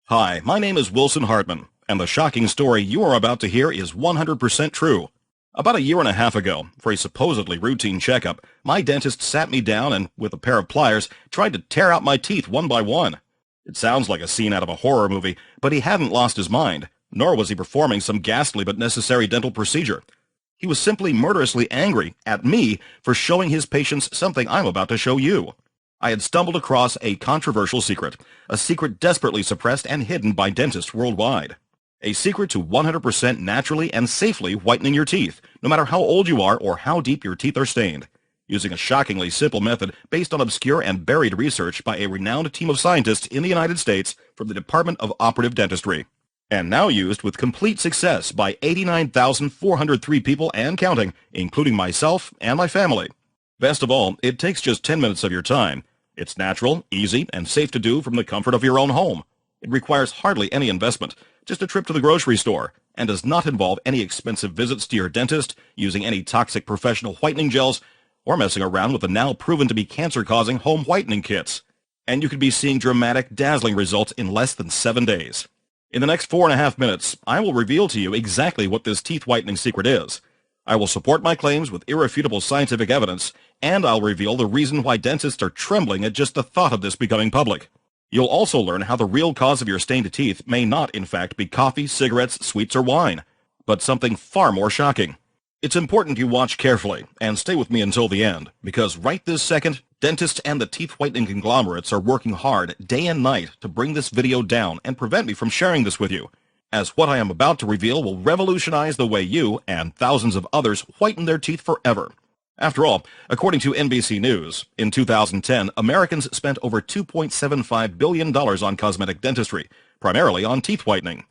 Hi, my name is Wilson Hartman, and the shocking story you are about to hear is 100% true. About a year and a half ago, for a supposedly routine checkup, my dentist sat me down and, with a pair of pliers, tried to tear out my teeth one by one. It sounds like a scene out of a horror movie, but he hadn't lost his mind, nor was he performing some ghastly but necessary dental procedure. He was simply murderously angry at me for showing his patients something I'm about to show you. I had stumbled across a controversial secret, a secret desperately suppressed and hidden by dentists worldwide. A secret to 100% naturally and safely whitening your teeth, no matter how old you are or how deep your teeth are stained, using a shockingly simple method based on obscure and buried research by a renowned team of scientists in the United States from the Department of Operative Dentistry, and now used with complete success by 89,403 people and counting, including myself and my family. Best of all, it takes just 10 minutes of your time. It's natural, easy, and safe to do from the comfort of your own home. It requires hardly any investment, just a trip to the grocery store, and does not involve any expensive visits to your dentist, using any toxic professional whitening gels, or messing around with the now proven to be cancer-causing home whitening kits. And you could be seeing dramatic, dazzling results in less than 7 days. In the next 4.5 minutes, I will reveal to you exactly what this teeth whitening secret is. I will support my claims with irrefutable scientific evidence, and I'll reveal the reason why dentists are trembling at just the thought of this becoming public. You'll also learn how the real cause of your stained teeth may not, in fact, be coffee, cigarettes, sweets, or wine, but something far more shocking. It's important you watch carefully and stay with me until the end, because right this second, dentists and the teeth whitening conglomerates are working hard day and night to bring this video down and prevent me from sharing this with you, as what I am about to reveal will revolutionize the way you and thousands of others whiten their teeth forever. After all, according to NBC News, in 2010, Americans spent over $2.75 billion on cosmetic dentistry, primarily on teeth whitening.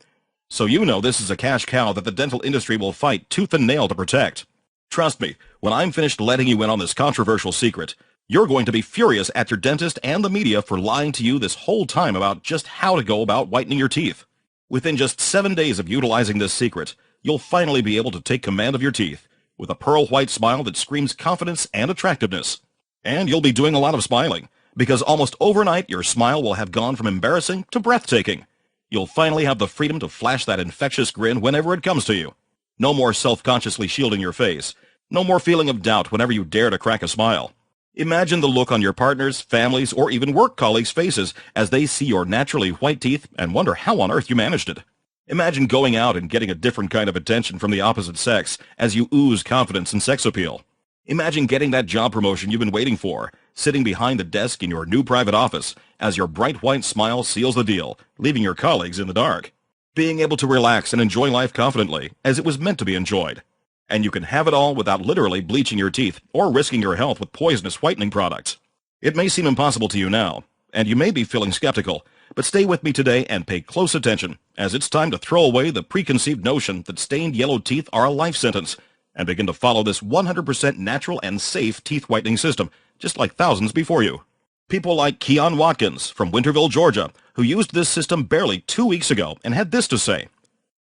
So you know this is a cash cow that the dental industry will fight tooth and nail to protect. Trust me, when I'm finished letting you in on this controversial secret, you're going to be furious at your dentist and the media for lying to you this whole time about just how to go about whitening your teeth. Within just 7 days of utilizing this secret, you'll finally be able to take command of your teeth, with a pearl white smile that screams confidence and attractiveness. And you'll be doing a lot of smiling, because almost overnight your smile will have gone from embarrassing to breathtaking. You'll finally have the freedom to flash that infectious grin whenever it comes to you. No more self-consciously shielding your face. No more feeling of doubt whenever you dare to crack a smile. Imagine the look on your partners, families, or even work colleagues' faces as they see your naturally white teeth and wonder how on earth you managed it. Imagine going out and getting a different kind of attention from the opposite sex as you ooze confidence and sex appeal. Imagine getting that job promotion you've been waiting for, sitting behind the desk in your new private office as your bright white smile seals the deal, leaving your colleagues in the dark. Being able to relax and enjoy life confidently, as it was meant to be enjoyed. And you can have it all without literally bleaching your teeth or risking your health with poisonous whitening products. It may seem impossible to you now, and you may be feeling skeptical, but stay with me today and pay close attention, as it's time to throw away the preconceived notion that stained yellow teeth are a life sentence, and begin to follow this 100% natural and safe teeth whitening system, just like thousands before you. People like Keon Watkins from Winterville, Georgia, who used this system barely 2 weeks ago and had this to say: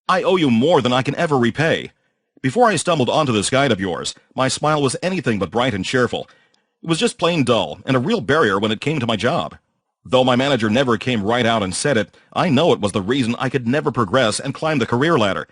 "I owe you more than I can ever repay. Before I stumbled onto this guide of yours, my smile was anything but bright and cheerful. It was just plain dull and a real barrier when it came to my job. Though my manager never came right out and said it, I know it was the reason I could never progress and climb the career ladder.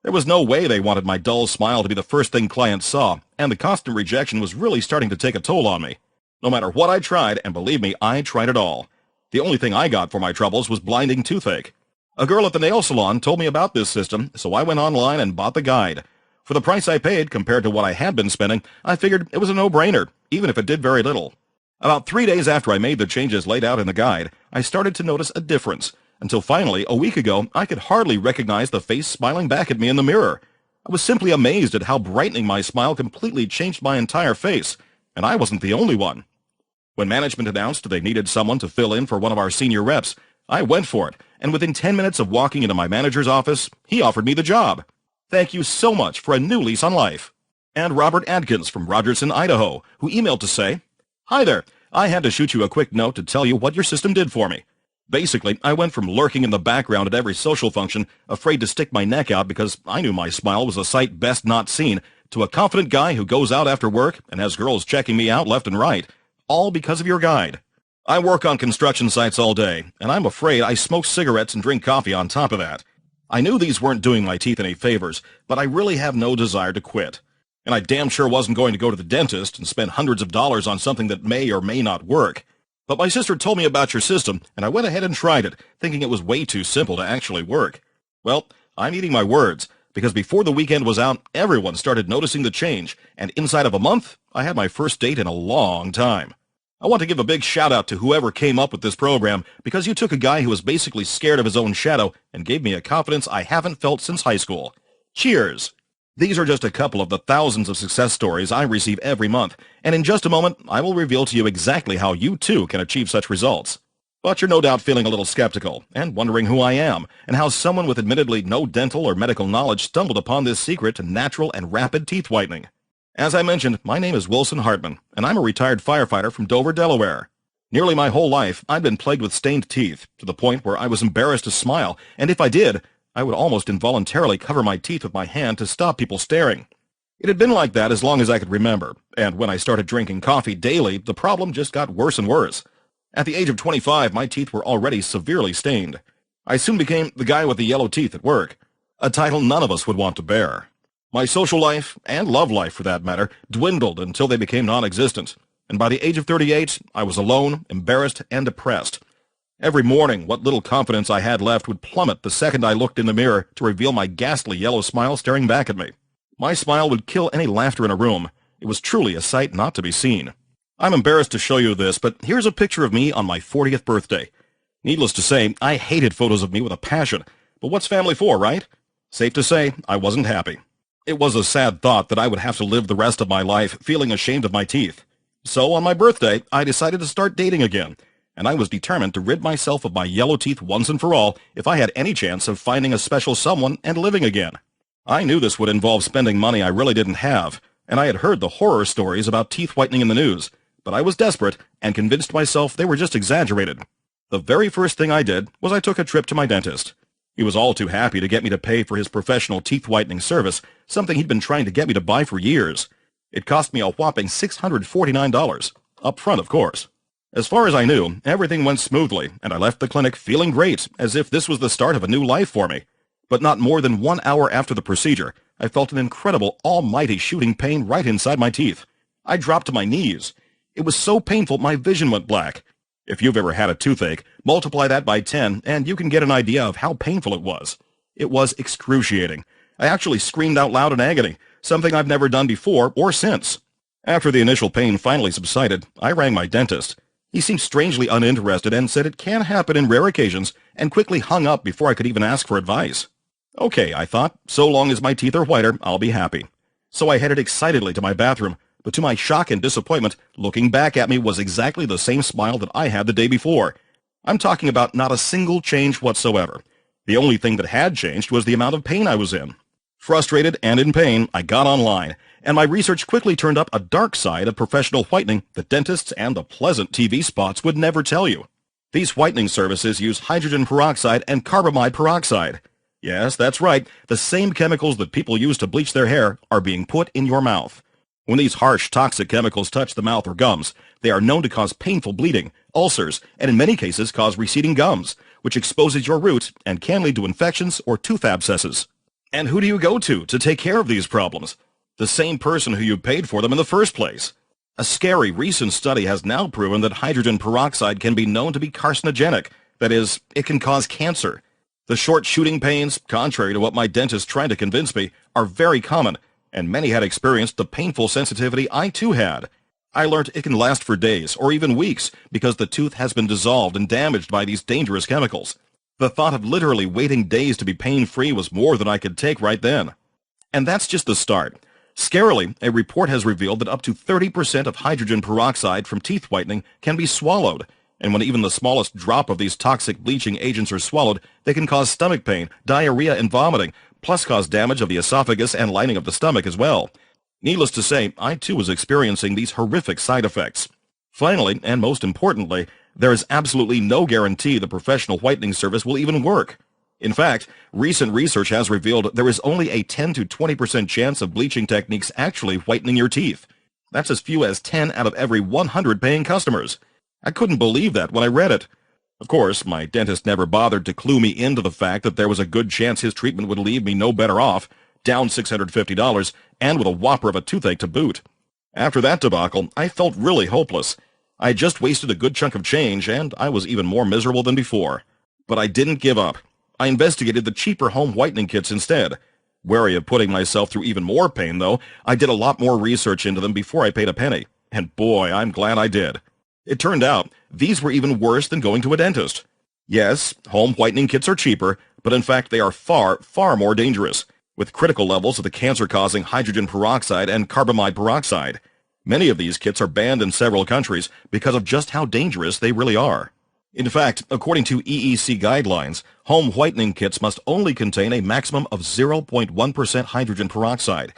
There was no way they wanted my dull smile to be the first thing clients saw, and the constant rejection was really starting to take a toll on me. No matter what I tried, and believe me, I tried it all. The only thing I got for my troubles was blinding toothache. A girl at the nail salon told me about this system, so I went online and bought the guide. For the price I paid compared to what I had been spending, I figured it was a no-brainer, even if it did very little. About 3 days after I made the changes laid out in the guide, I started to notice a difference, until finally, a week ago, I could hardly recognize the face smiling back at me in the mirror. I was simply amazed at how brightening my smile completely changed my entire face, and I wasn't the only one. When management announced they needed someone to fill in for one of our senior reps, I went for it, and within 10 minutes of walking into my manager's office, he offered me the job. Thank you so much for a new lease on life." And Robert Adkins from Rogerson, Idaho, who emailed to say, "Hi there, I had to shoot you a quick note to tell you what your system did for me. Basically, I went from lurking in the background at every social function, afraid to stick my neck out because I knew my smile was a sight best not seen, to a confident guy who goes out after work and has girls checking me out left and right, all because of your guide. I work on construction sites all day, and I'm afraid I smoke cigarettes and drink coffee on top of that. I knew these weren't doing my teeth any favors, but I really have no desire to quit. And I damn sure wasn't going to go to the dentist and spend hundreds of dollars on something that may or may not work. But my sister told me about your system, and I went ahead and tried it, thinking it was way too simple to actually work. Well, I'm eating my words, because before the weekend was out, everyone started noticing the change, and inside of a month, I had my first date in a long time. I want to give a big shout out to whoever came up with this program, because you took a guy who was basically scared of his own shadow and gave me a confidence I haven't felt since high school. Cheers! These are just a couple of the thousands of success stories I receive every month, and in just a moment, I will reveal to you exactly how you too can achieve such results. But you're no doubt feeling a little skeptical and wondering who I am and how someone with admittedly no dental or medical knowledge stumbled upon this secret to natural and rapid teeth whitening. As I mentioned, my name is Wilson Hartman, and I'm a retired firefighter from Dover, Delaware. Nearly my whole life, I'd been plagued with stained teeth, to the point where I was embarrassed to smile, and if I did, I would almost involuntarily cover my teeth with my hand to stop people staring. It had been like that as long as I could remember, and when I started drinking coffee daily, the problem just got worse and worse. At the age of 25, my teeth were already severely stained. I soon became the guy with the yellow teeth at work, a title none of us would want to bear. My social life, and love life for that matter, dwindled until they became non-existent, and by the age of 38, I was alone, embarrassed, and depressed. Every morning, what little confidence I had left would plummet the second I looked in the mirror to reveal my ghastly yellow smile staring back at me. My smile would kill any laughter in a room. It was truly a sight not to be seen. I'm embarrassed to show you this, but here's a picture of me on my 40th birthday. Needless to say, I hated photos of me with a passion, but what's family for, right? Safe to say, I wasn't happy. It was a sad thought that I would have to live the rest of my life feeling ashamed of my teeth. So on my birthday, I decided to start dating again, and I was determined to rid myself of my yellow teeth once and for all if I had any chance of finding a special someone and living again. I knew this would involve spending money I really didn't have, and I had heard the horror stories about teeth whitening in the news, but I was desperate and convinced myself they were just exaggerated. The very first thing I did was I took a trip to my dentist. He was all too happy to get me to pay for his professional teeth whitening service, something he'd been trying to get me to buy for years. It cost me a whopping $649, up front, of course. As far as I knew, everything went smoothly, and I left the clinic feeling great, as if this was the start of a new life for me. But not more than 1 hour after the procedure, I felt an incredible, almighty shooting pain right inside my teeth. I dropped to my knees. It was so painful my vision went black. If you've ever had a toothache, multiply that by 10, and you can get an idea of how painful it was. It was excruciating. I actually screamed out loud in agony, something I've never done before or since. After the initial pain finally subsided, I rang my dentist. He seemed strangely uninterested and said it can happen in rare occasions, and quickly hung up before I could even ask for advice. Okay, I thought, so long as my teeth are whiter, I'll be happy. So I headed excitedly to my bathroom, but to my shock and disappointment, looking back at me was exactly the same smile that I had the day before. I'm talking about not a single change whatsoever. The only thing that had changed was the amount of pain I was in. Frustrated and in pain, I got online, and my research quickly turned up a dark side of professional whitening that dentists and the pleasant TV spots would never tell you. These whitening services use hydrogen peroxide and carbamide peroxide. Yes, that's right, the same chemicals that people use to bleach their hair are being put in your mouth. When these harsh, toxic chemicals touch the mouth or gums, they are known to cause painful bleeding, ulcers, and in many cases cause receding gums, which exposes your root and can lead to infections or tooth abscesses. And who do you go to take care of these problems? The same person who you paid for them in the first place. A scary recent study has now proven that hydrogen peroxide can be known to be carcinogenic. That is, it can cause cancer. The short shooting pains, contrary to what my dentist tried to convince me, are very common, and many had experienced the painful sensitivity I too had. I learned it can last for days or even weeks because the tooth has been dissolved and damaged by these dangerous chemicals. The thought of literally waiting days to be pain-free was more than I could take right then. And that's just the start. Scarily, a report has revealed that up to 30% of hydrogen peroxide from teeth whitening can be swallowed, and when even the smallest drop of these toxic bleaching agents are swallowed, they can cause stomach pain, diarrhea, and vomiting, plus cause damage of the esophagus and lining of the stomach as well. Needless to say, I too was experiencing these horrific side effects. Finally, and most importantly, there is absolutely no guarantee the professional whitening service will even work. In fact, recent research has revealed there is only a 10 to 20% chance of bleaching techniques actually whitening your teeth. That's as few as 10 out of every 100 paying customers. I couldn't believe that when I read it. Of course, my dentist never bothered to clue me into the fact that there was a good chance his treatment would leave me no better off, down $650, and with a whopper of a toothache to boot. After that debacle, I felt really hopeless. I had just wasted a good chunk of change, and I was even more miserable than before. But I didn't give up. I investigated the cheaper home whitening kits instead. Wary of putting myself through even more pain, though, I did a lot more research into them before I paid a penny. And boy, I'm glad I did. It turned out these were even worse than going to a dentist. Yes, home whitening kits are cheaper, but in fact they are far, far more dangerous, with critical levels of the cancer-causing hydrogen peroxide and carbamide peroxide. Many of these kits are banned in several countries because of just how dangerous they really are. In fact, according to EEC guidelines, home whitening kits must only contain a maximum of 0.1% hydrogen peroxide.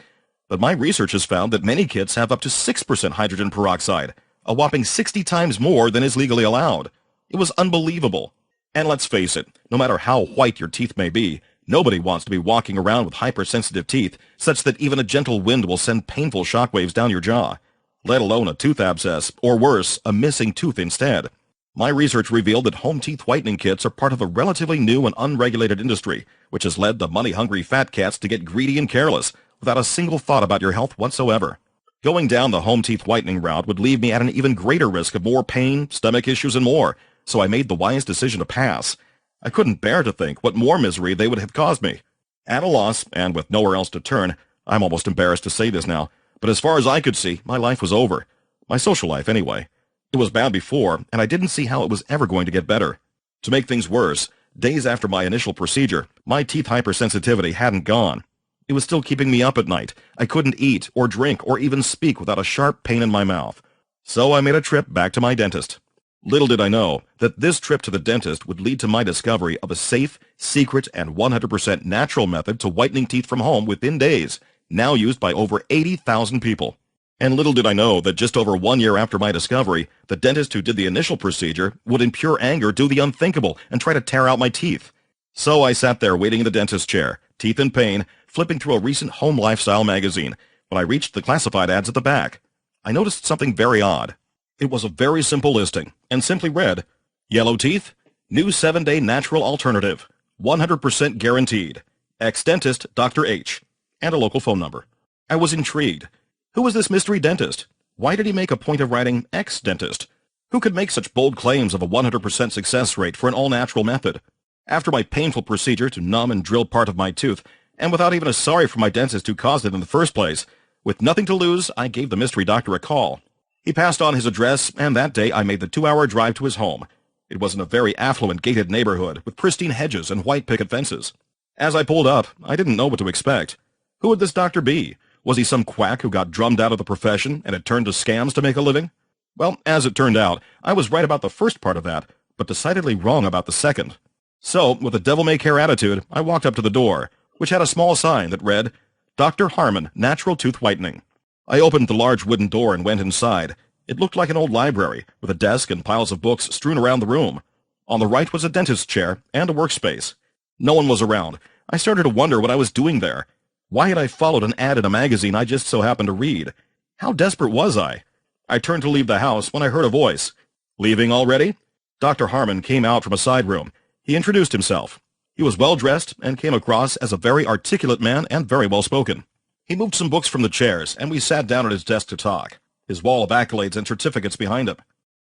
But my research has found that many kits have up to 6% hydrogen peroxide, a whopping 60 times more than is legally allowed. It was unbelievable. And let's face it, no matter how white your teeth may be, nobody wants to be walking around with hypersensitive teeth such that even a gentle wind will send painful shockwaves down your jaw, let alone a tooth abscess, or worse, a missing tooth instead. My research revealed that home teeth whitening kits are part of a relatively new and unregulated industry, which has led the money-hungry fat cats to get greedy and careless, without a single thought about your health whatsoever. Going down the home teeth whitening route would leave me at an even greater risk of more pain, stomach issues, and more, so I made the wise decision to pass. I couldn't bear to think what more misery they would have caused me. At a loss, and with nowhere else to turn, I'm almost embarrassed to say this now, but as far as I could see, my life was over. My social life, anyway. It was bad before, and I didn't see how it was ever going to get better. To make things worse, days after my initial procedure, my teeth hypersensitivity hadn't gone. It was still keeping me up at night. I couldn't eat, or drink, or even speak without a sharp pain in my mouth. So I made a trip back to my dentist. Little did I know that this trip to the dentist would lead to my discovery of a safe, secret, and 100% natural method to whitening teeth from home within days, now used by over 80,000 people. And little did I know that just over 1 year after my discovery, the dentist who did the initial procedure would in pure anger do the unthinkable and try to tear out my teeth. So I sat there waiting in the dentist's chair, teeth in pain, flipping through a recent home lifestyle magazine. When I reached the classified ads at the back, I noticed something very odd. It was a very simple listing, and simply read, "Yellow teeth? New 7-day natural alternative. 100% guaranteed. Ex-dentist Dr. H." And a local phone number. I was intrigued. Who was this mystery dentist? Why did he make a point of writing ex-dentist? Who could make such bold claims of a 100% success rate for an all-natural method? After my painful procedure to numb and drill part of my tooth, and without even a sorry for my dentist who caused it in the first place, with nothing to lose, I gave the mystery doctor a call. He passed on his address, and that day I made the 2-hour drive to his home. It was in a very affluent gated neighborhood with pristine hedges and white picket fences. As I pulled up, I didn't know what to expect. Who would this doctor be? Was he some quack who got drummed out of the profession and had turned to scams to make a living? Well, as it turned out, I was right about the first part of that, but decidedly wrong about the second. So, with a devil-may-care attitude, I walked up to the door, which had a small sign that read, "Dr. Harmon, Natural Tooth Whitening." I opened the large wooden door and went inside. It looked like an old library, with a desk and piles of books strewn around the room. On the right was a dentist's chair and a workspace. No one was around. I started to wonder what I was doing there. Why had I followed an ad in a magazine I just so happened to read? How desperate was I? I turned to leave the house when I heard a voice. "Leaving already?" Dr. Harmon came out from a side room. He introduced himself. He was well-dressed and came across as a very articulate man and very well-spoken. He moved some books from the chairs, and we sat down at his desk to talk, his wall of accolades and certificates behind him.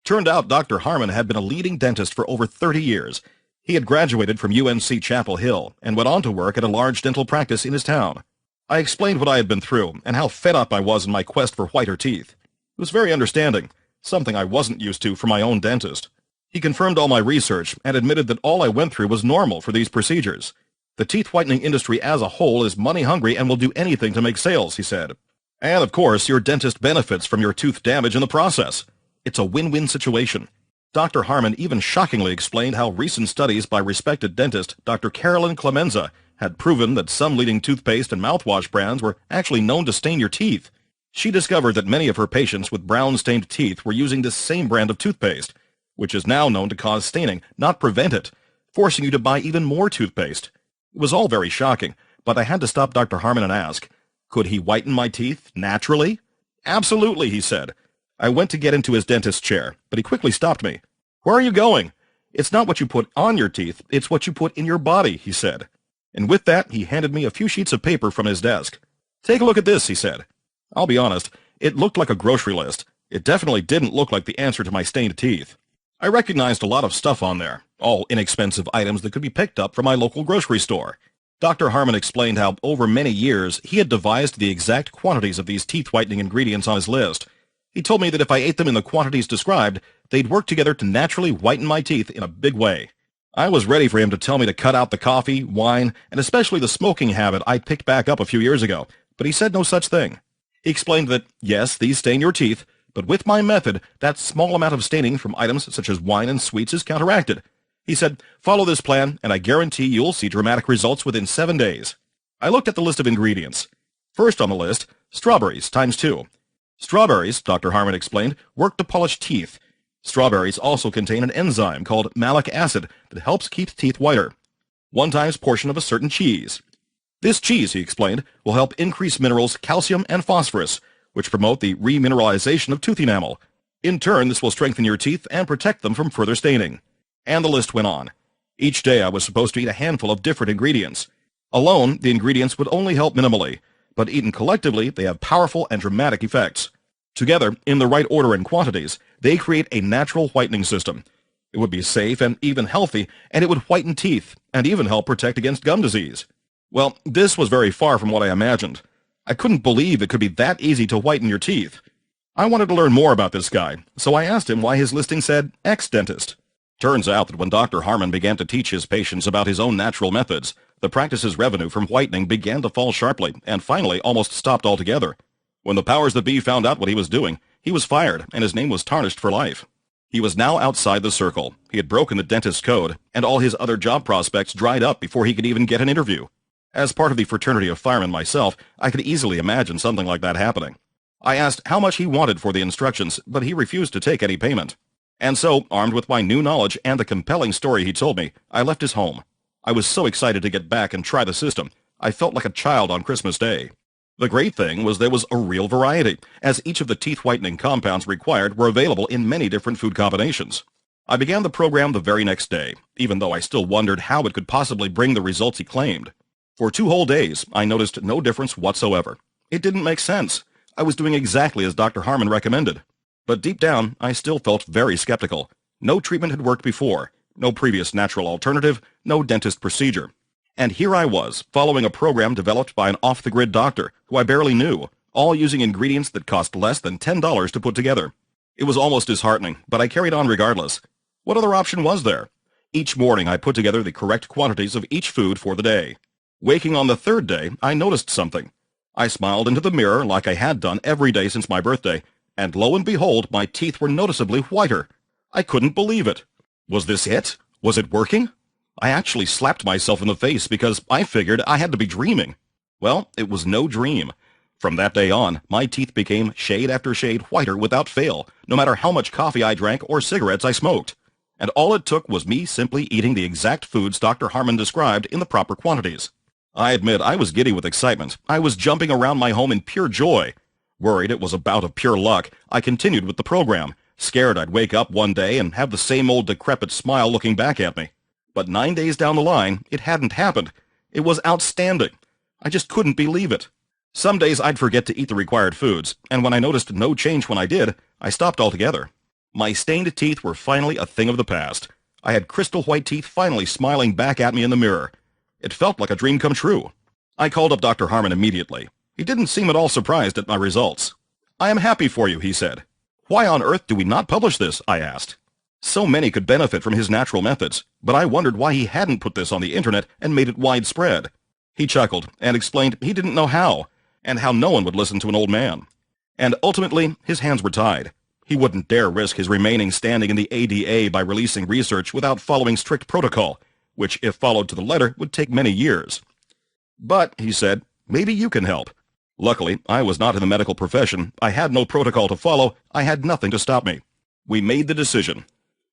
Turned out Dr. Harmon had been a leading dentist for over 30 years. He had graduated from UNC Chapel Hill and went on to work at a large dental practice in his town. I explained what I had been through and how fed up I was in my quest for whiter teeth. He was very understanding, something I wasn't used to from my own dentist. He confirmed all my research and admitted that all I went through was normal for these procedures. The teeth whitening industry as a whole is money hungry and will do anything to make sales, he said. And of course, your dentist benefits from your tooth damage in the process. It's a win-win situation. Dr. Harmon even shockingly explained how recent studies by respected dentist Dr. Carolyn Clemenza had proven that some leading toothpaste and mouthwash brands were actually known to stain your teeth. She discovered that many of her patients with brown-stained teeth were using this same brand of toothpaste, which is now known to cause staining, not prevent it, forcing you to buy even more toothpaste. It was all very shocking, but I had to stop Dr. Harmon and ask, could he whiten my teeth naturally? Absolutely, he said. I went to get into his dentist's chair, but he quickly stopped me. "Where are you going? It's not what you put on your teeth, it's what you put in your body," he said. And with that, he handed me a few sheets of paper from his desk. "Take a look at this," he said. I'll be honest, it looked like a grocery list. It definitely didn't look like the answer to my stained teeth. I recognized a lot of stuff on there, all inexpensive items that could be picked up from my local grocery store. Dr. Harmon explained how, over many years, he had devised the exact quantities of these teeth-whitening ingredients on his list. He told me that if I ate them in the quantities described, they'd work together to naturally whiten my teeth in a big way. I was ready for him to tell me to cut out the coffee, wine, and especially the smoking habit I'd picked back up a few years ago, but he said no such thing. He explained that, yes, these stain your teeth, but with my method, that small amount of staining from items such as wine and sweets is counteracted. He said, "Follow this plan, and I guarantee you'll see dramatic results within 7 days." I looked at the list of ingredients. First on the list, strawberries times 2. Strawberries, Dr. Harmon explained, work to polish teeth. Strawberries also contain an enzyme called malic acid that helps keep teeth whiter. 1 times portion of a certain cheese. This cheese, he explained, will help increase minerals calcium and phosphorus, which promote the remineralization of tooth enamel. In turn, this will strengthen your teeth and protect them from further staining. And the list went on. Each day I was supposed to eat a handful of different ingredients. Alone, the ingredients would only help minimally, but eaten collectively, they have powerful and dramatic effects. Together, in the right order and quantities, they create a natural whitening system. It would be safe and even healthy, and it would whiten teeth, and even help protect against gum disease. Well, this was very far from what I imagined. I couldn't believe it could be that easy to whiten your teeth. I wanted to learn more about this guy, so I asked him why his listing said ex-dentist. Turns out that when Dr. Harmon began to teach his patients about his own natural methods, the practice's revenue from whitening began to fall sharply and finally almost stopped altogether. When the powers that be found out what he was doing, he was fired and his name was tarnished for life. He was now outside the circle. He had broken the dentist's code, and all his other job prospects dried up before he could even get an interview. As part of the fraternity of firemen myself, I could easily imagine something like that happening. I asked how much he wanted for the instructions, but he refused to take any payment. And so, armed with my new knowledge and the compelling story he told me, I left his home. I was so excited to get back and try the system. I felt like a child on Christmas Day. The great thing was there was a real variety, as each of the teeth-whitening compounds required were available in many different food combinations. I began the program the very next day, even though I still wondered how it could possibly bring the results he claimed. For 2 whole days, I noticed no difference whatsoever. It didn't make sense. I was doing exactly as Dr. Harmon recommended. But deep down, I still felt very skeptical. No treatment had worked before, no previous natural alternative, no dentist procedure. And here I was, following a program developed by an off-the-grid doctor who I barely knew, all using ingredients that cost less than $10 to put together. It was almost disheartening, but I carried on regardless. What other option was there? Each morning I put together the correct quantities of each food for the day. Waking on the 3rd day, I noticed something. I smiled into the mirror like I had done every day since my birthday, and lo and behold, my teeth were noticeably whiter. I couldn't believe it. Was this it? Was it working? I actually slapped myself in the face because I figured I had to be dreaming. Well, it was no dream. From that day on, my teeth became shade after shade whiter without fail, no matter how much coffee I drank or cigarettes I smoked. And all it took was me simply eating the exact foods Dr. Harmon described in the proper quantities. I admit I was giddy with excitement. I was jumping around my home in pure joy. Worried it was a bout of pure luck, I continued with the program, scared I'd wake up one day and have the same old decrepit smile looking back at me. But 9 days down the line, it hadn't happened. It was outstanding. I just couldn't believe it. Some days I'd forget to eat the required foods, and when I noticed no change when I did, I stopped altogether. My stained teeth were finally a thing of the past. I had crystal white teeth finally smiling back at me in the mirror. It felt like a dream come true. I called up Dr. Harmon immediately. He didn't seem at all surprised at my results. "I am happy for you," he said. "Why on earth do we not publish this?" I asked. So many could benefit from his natural methods, but I wondered why he hadn't put this on the internet and made it widespread. He chuckled and explained he didn't know how, and how no one would listen to an old man. And ultimately, his hands were tied. He wouldn't dare risk his remaining standing in the ADA by releasing research without following strict protocol, which, if followed to the letter, would take many years. "But," he said, "maybe you can help." Luckily, I was not in the medical profession. I had no protocol to follow. I had nothing to stop me. We made the decision.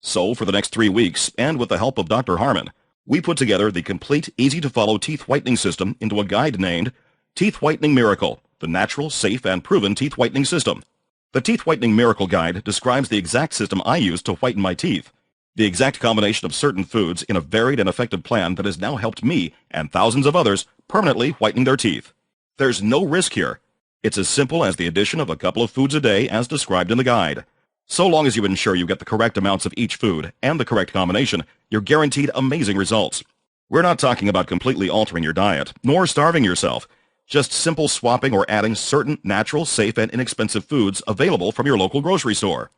So, for the next 3 weeks, and with the help of Dr. Harmon, we put together the complete, easy-to-follow teeth whitening system into a guide named Teeth Whitening Miracle, the natural, safe, and proven teeth whitening system. The Teeth Whitening Miracle Guide describes the exact system I use to whiten my teeth. The exact combination of certain foods in a varied and effective plan that has now helped me and thousands of others permanently whiten their teeth. There's no risk here. It's as simple as the addition of a couple of foods a day as described in the guide. So long as you ensure you get the correct amounts of each food and the correct combination, you're guaranteed amazing results. We're not talking about completely altering your diet, nor starving yourself. Just simple swapping or adding certain natural, safe, and inexpensive foods available from your local grocery store.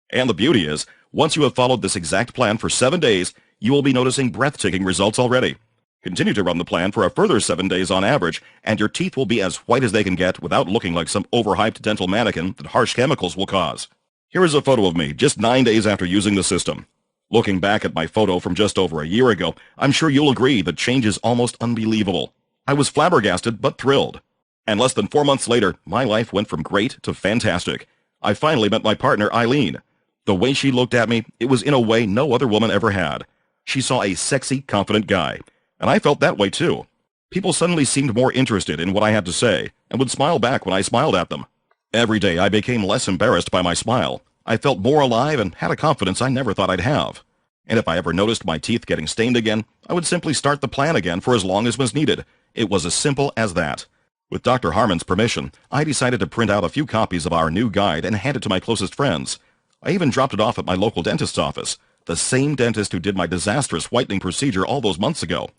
And the beauty is, once you have followed this exact plan for 7 days, you will be noticing breathtaking results already. Continue to run the plan for a further 7 days on average, and your teeth will be as white as they can get without looking like some overhyped dental mannequin that harsh chemicals will cause. Here is a photo of me just 9 days after using the system. Looking back at my photo from just over a year ago, I'm sure you'll agree the change is almost unbelievable. I was flabbergasted but thrilled. And less than 4 months later, my life went from great to fantastic. I finally met my partner, Eileen. The way she looked at me, it was in a way no other woman ever had. She saw a sexy, confident guy. And I felt that way too. People suddenly seemed more interested in what I had to say, and would smile back when I smiled at them. Every day I became less embarrassed by my smile. I felt more alive and had a confidence I never thought I'd have. And if I ever noticed my teeth getting stained again, I would simply start the plan again for as long as was needed. It was as simple as that. With Dr. Harmon's permission, I decided to print out a few copies of our new guide and hand it to my closest friends. I even dropped it off at my local dentist's office, the same dentist who did my disastrous whitening procedure all those months ago.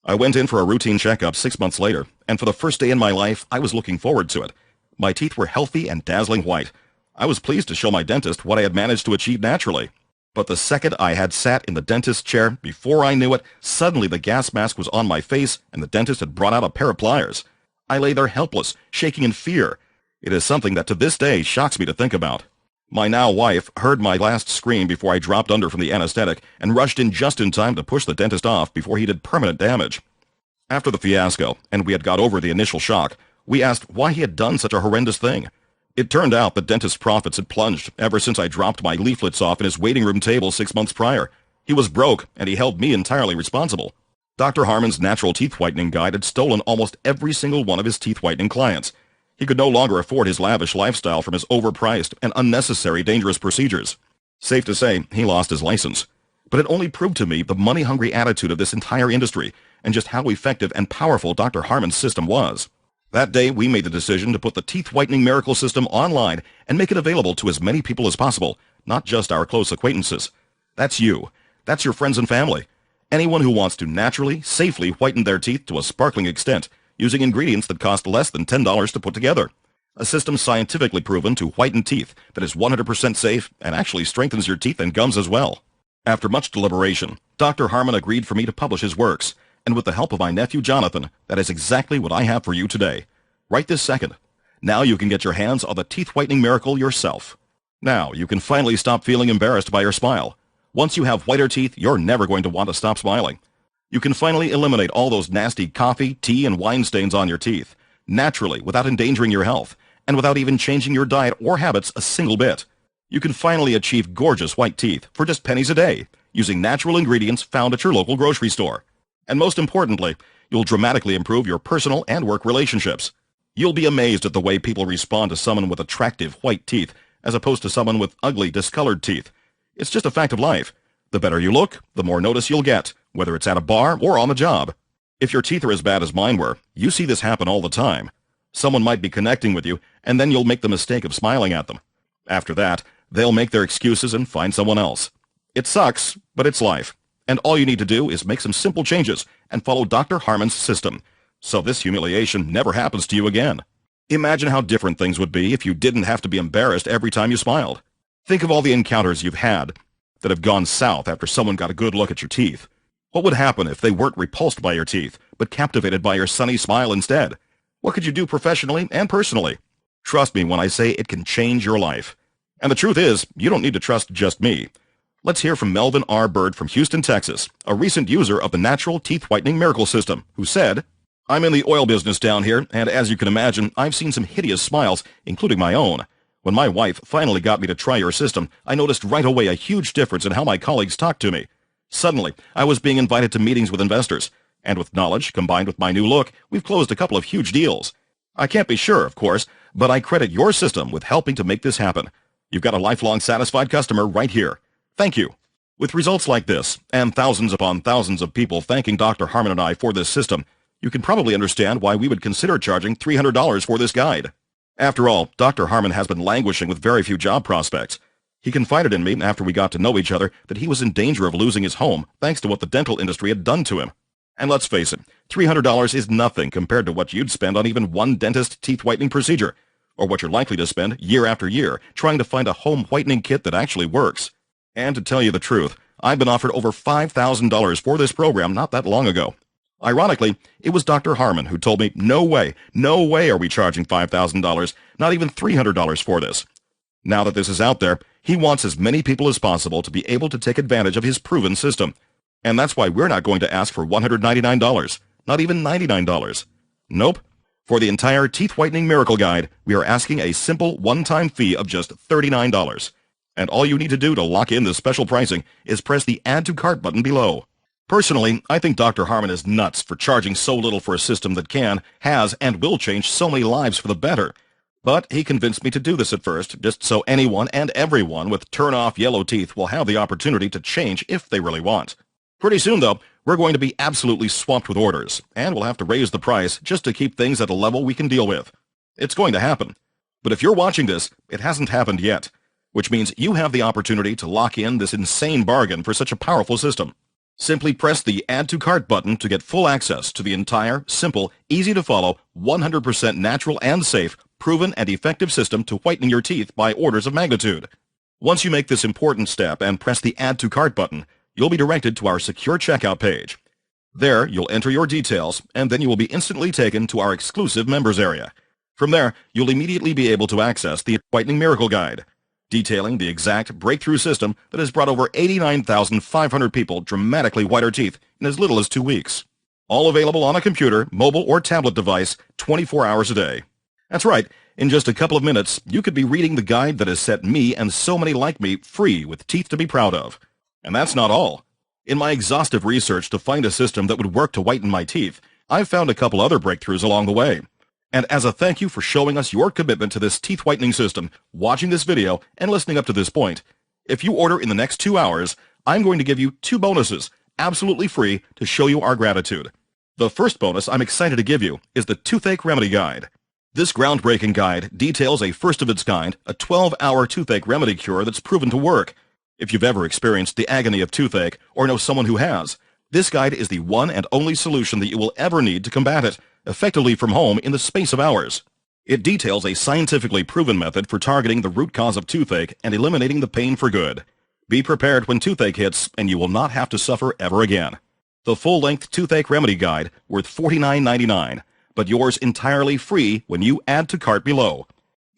I went in for a routine checkup 6 months later, and for the first day in my life, I was looking forward to it. My teeth were healthy and dazzling white. I was pleased to show my dentist what I had managed to achieve naturally. But the second I had sat in the dentist's chair, before I knew it, suddenly the gas mask was on my face and the dentist had brought out a pair of pliers. I lay there helpless, shaking in fear. It is something that to this day shocks me to think about. My now wife heard my last scream before I dropped under from the anesthetic and rushed in just in time to push the dentist off before he did permanent damage. After the fiasco, and we had got over the initial shock, we asked why he had done such a horrendous thing. It turned out the dentist's profits had plunged ever since I dropped my leaflets off in his waiting room table 6 months prior. He was broke, and he held me entirely responsible. Dr. Harmon's natural teeth whitening guide had stolen almost every single one of his teeth whitening clients. He could no longer afford his lavish lifestyle from his overpriced and unnecessary dangerous procedures. Safe to say, he lost his license. But it only proved to me the money-hungry attitude of this entire industry and just how effective and powerful Dr. Harmon's system was. That day, we made the decision to put the Teeth Whitening Miracle System online and make it available to as many people as possible, not just our close acquaintances. That's you. That's your friends and family. Anyone who wants to naturally, safely whiten their teeth to a sparkling extent using ingredients that cost less than $10 to put together. A system scientifically proven to whiten teeth that is 100% safe and actually strengthens your teeth and gums as well. After much deliberation, Dr. Harmon agreed for me to publish his works, and with the help of my nephew Jonathan, that is exactly what I have for you today. Right this second. Now you can get your hands on the Teeth Whitening Miracle yourself. Now you can finally stop feeling embarrassed by your smile. Once you have whiter teeth, you're never going to want to stop smiling. You can finally eliminate all those nasty coffee, tea, and wine stains on your teeth, naturally, without endangering your health, and without even changing your diet or habits a single bit. You can finally achieve gorgeous white teeth for just pennies a day, using natural ingredients found at your local grocery store. And most importantly, you'll dramatically improve your personal and work relationships. You'll be amazed at the way people respond to someone with attractive white teeth, as opposed to someone with ugly, discolored teeth. It's just a fact of life. The better you look, the more notice you'll get, whether it's at a bar or on the job. If your teeth are as bad as mine were, you see this happen all the time. Someone might be connecting with you, and then you'll make the mistake of smiling at them. After that, they'll make their excuses and find someone else. It sucks, but it's life. And all you need to do is make some simple changes and follow Dr. Harmon's system, so this humiliation never happens to you again. Imagine how different things would be if you didn't have to be embarrassed every time you smiled. Think of all the encounters you've had that have gone south after someone got a good look at your teeth. What would happen if they weren't repulsed by your teeth, but captivated by your sunny smile instead? What could you do professionally and personally? Trust me when I say it can change your life. And the truth is, you don't need to trust just me. Let's hear from Melvin R. Bird from Houston, Texas, a recent user of the Natural Teeth Whitening Miracle System, who said, "I'm in the oil business down here, and as you can imagine, I've seen some hideous smiles, including my own. When my wife finally got me to try your system, I noticed right away a huge difference in how my colleagues talked to me. Suddenly, I was being invited to meetings with investors, and with knowledge combined with my new look, we've closed a couple of huge deals. I can't be sure, of course, but I credit your system with helping to make this happen. You've got a lifelong satisfied customer right here. Thank you. With results like this, and thousands upon thousands of people thanking Dr. Harmon and I for this system, you can probably understand why we would consider charging $300 for this guide. After all, Dr. Harmon has been languishing with very few job prospects. He confided in me after we got to know each other that he was in danger of losing his home thanks to what the dental industry had done to him. And let's face it, $300 is nothing compared to what you'd spend on even one dentist teeth whitening procedure, or what you're likely to spend year after year trying to find a home whitening kit that actually works. And to tell you the truth, I've been offered over $5,000 for this program not that long ago. Ironically, it was Dr. Harmon who told me, no way are we charging $5,000, not even $300 for this. Now that this is out there, he wants as many people as possible to be able to take advantage of his proven system. And that's why we're not going to ask for $199, not even $99. Nope. For the entire Teeth Whitening Miracle Guide, we are asking a simple one-time fee of just $39. And all you need to do to lock in this special pricing is press the Add to Cart button below. Personally, I think Dr. Harmon is nuts for charging so little for a system that can, has, and will change so many lives for the better. But he convinced me to do this at first, just so anyone and everyone with turn-off yellow teeth will have the opportunity to change if they really want. Pretty soon, though, we're going to be absolutely swamped with orders, and we'll have to raise the price just to keep things at a level we can deal with. It's going to happen. But if you're watching this, it hasn't happened yet, which means you have the opportunity to lock in this insane bargain for such a powerful system. Simply press the Add to Cart button to get full access to the entire, simple, easy-to-follow, 100% natural and safe, proven and effective system to whitening your teeth by orders of magnitude. Once you make this important step and press the Add to Cart button, you'll be directed to our secure checkout page. There, you'll enter your details, and then you will be instantly taken to our exclusive members area. From there, you'll immediately be able to access the Whitening Miracle Guide, detailing the exact breakthrough system that has brought over 89,500 people dramatically whiter teeth in as little as 2 weeks. All available on a computer, mobile, or tablet device 24 hours a day. That's right, in just a couple of minutes, you could be reading the guide that has set me and so many like me free with teeth to be proud of. And that's not all. In my exhaustive research to find a system that would work to whiten my teeth, I've found a couple other breakthroughs along the way. And as a thank you for showing us your commitment to this teeth whitening system, watching this video, and listening up to this point, if you order in the next 2 hours, I'm going to give you 2 bonuses, absolutely free, to show you our gratitude. The first bonus I'm excited to give you is the Toothache Remedy Guide. This groundbreaking guide details a first-of-its-kind, a 12-hour toothache remedy cure that's proven to work. If you've ever experienced the agony of toothache, or know someone who has, this guide is the one and only solution that you will ever need to combat it, effectively from home in the space of hours. It details a scientifically proven method for targeting the root cause of toothache and eliminating the pain for good. Be prepared when toothache hits, and you will not have to suffer ever again. The full-length Toothache Remedy Guide, worth $49.99, but yours entirely free when you add to cart below.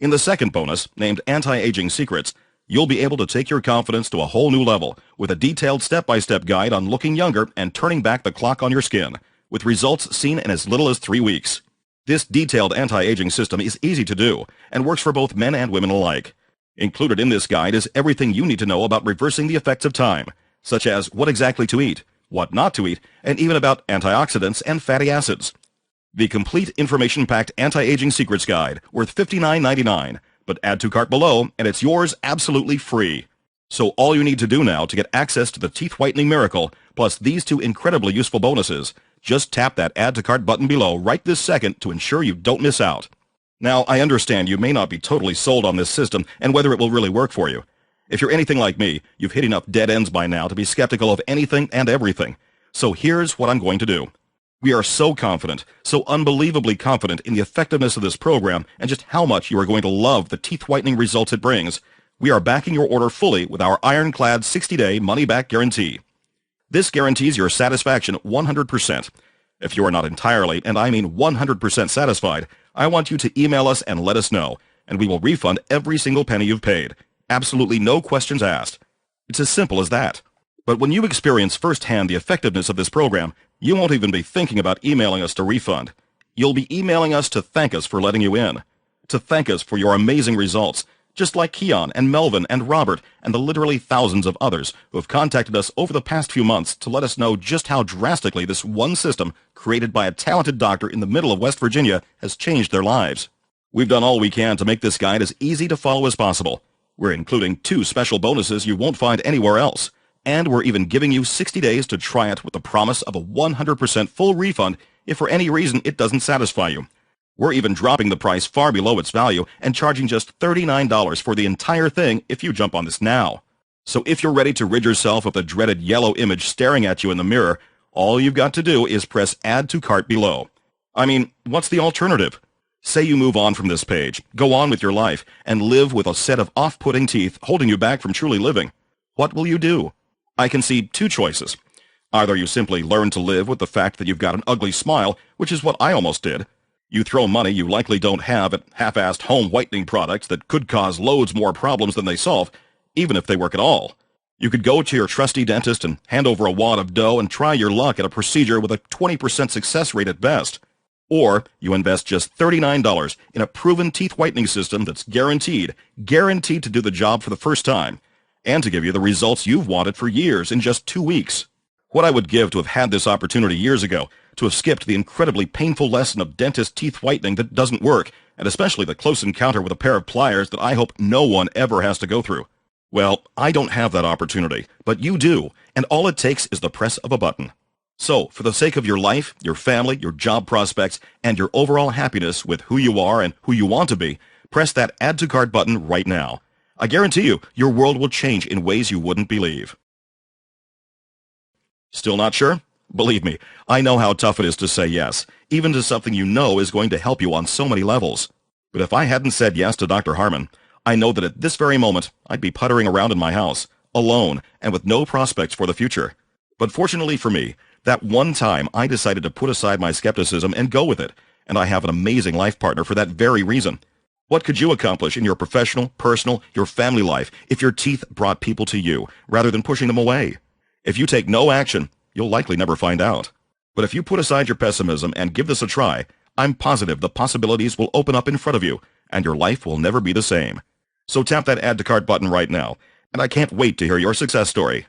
In the second bonus, named Anti-Aging Secrets, you'll be able to take your confidence to a whole new level with a detailed step-by-step guide on looking younger and turning back the clock on your skin, with results seen in as little as 3 weeks. This detailed anti-aging system is easy to do and works for both men and women alike. Included in this guide is everything you need to know about reversing the effects of time, such as what exactly to eat, what not to eat, and even about antioxidants and fatty acids. The complete information-packed Anti-Aging Secrets Guide, worth $59.99, but add to cart below, and it's yours absolutely free. So all you need to do now to get access to the Teeth Whitening Miracle, plus these 2 incredibly useful bonuses, just tap that Add to Cart button below right this second to ensure you don't miss out. Now, I understand you may not be totally sold on this system and whether it will really work for you. If you're anything like me, you've hit enough dead ends by now to be skeptical of anything and everything. So here's what I'm going to do. We are so confident, so unbelievably confident in the effectiveness of this program and just how much you are going to love the teeth whitening results it brings. We are backing your order fully with our ironclad 60-day money-back guarantee. This guarantees your satisfaction 100%. If you are not entirely, and I mean 100% satisfied, I want you to email us and let us know, and we will refund every single penny you've paid. Absolutely no questions asked. It's as simple as that. But when you experience firsthand the effectiveness of this program, you won't even be thinking about emailing us to refund. You'll be emailing us to thank us for letting you in, to thank us for your amazing results, Just like Keon and Melvin and Robert and the literally thousands of others who have contacted us over the past few months to let us know just how drastically this one system, created by a talented doctor in the middle of West Virginia, has changed their lives. We've done all we can to make this guide as easy to follow as possible. We're including 2 special bonuses you won't find anywhere else. And we're even giving you 60 days to try it with the promise of a 100% full refund if for any reason it doesn't satisfy you. We're even dropping the price far below its value and charging just $39 for the entire thing if you jump on this now. So if you're ready to rid yourself of the dreaded yellow image staring at you in the mirror, all you've got to do is press Add to Cart below. I mean, what's the alternative? Say you move on from this page, go on with your life, and live with a set of off-putting teeth holding you back from truly living. What will you do? I can see 2 choices. Either you simply learn to live with the fact that you've got an ugly smile, which is what I almost did. You throw money you likely don't have at half-assed home whitening products that could cause loads more problems than they solve, even if they work at all. You could go to your trusty dentist and hand over a wad of dough and try your luck at a procedure with a 20% success rate at best. Or you invest just $39 in a proven teeth whitening system that's guaranteed to do the job for the first time, and to give you the results you've wanted for years in just 2 weeks. What I would give to have had this opportunity years ago, to have skipped the incredibly painful lesson of dentist teeth whitening that doesn't work, and especially the close encounter with a pair of pliers that I hope no one ever has to go through. Well, I don't have that opportunity, but you do, and all it takes is the press of a button. So, for the sake of your life, your family, your job prospects, and your overall happiness with who you are and who you want to be, press that Add to Cart button right now. I guarantee you, your world will change in ways you wouldn't believe. Still not sure? Believe me, I know how tough it is to say yes, even to something you know is going to help you on so many levels. But if I hadn't said yes to Dr. Harmon, I know that at this very moment, I'd be puttering around in my house, alone, and with no prospects for the future. But fortunately for me, that one time I decided to put aside my skepticism and go with it, and I have an amazing life partner for that very reason. What could you accomplish in your professional, personal, your family life if your teeth brought people to you rather than pushing them away? If you take no action, you'll likely never find out. But if you put aside your pessimism and give this a try, I'm positive the possibilities will open up in front of you, and your life will never be the same. So tap that Add to Cart button right now, and I can't wait to hear your success story.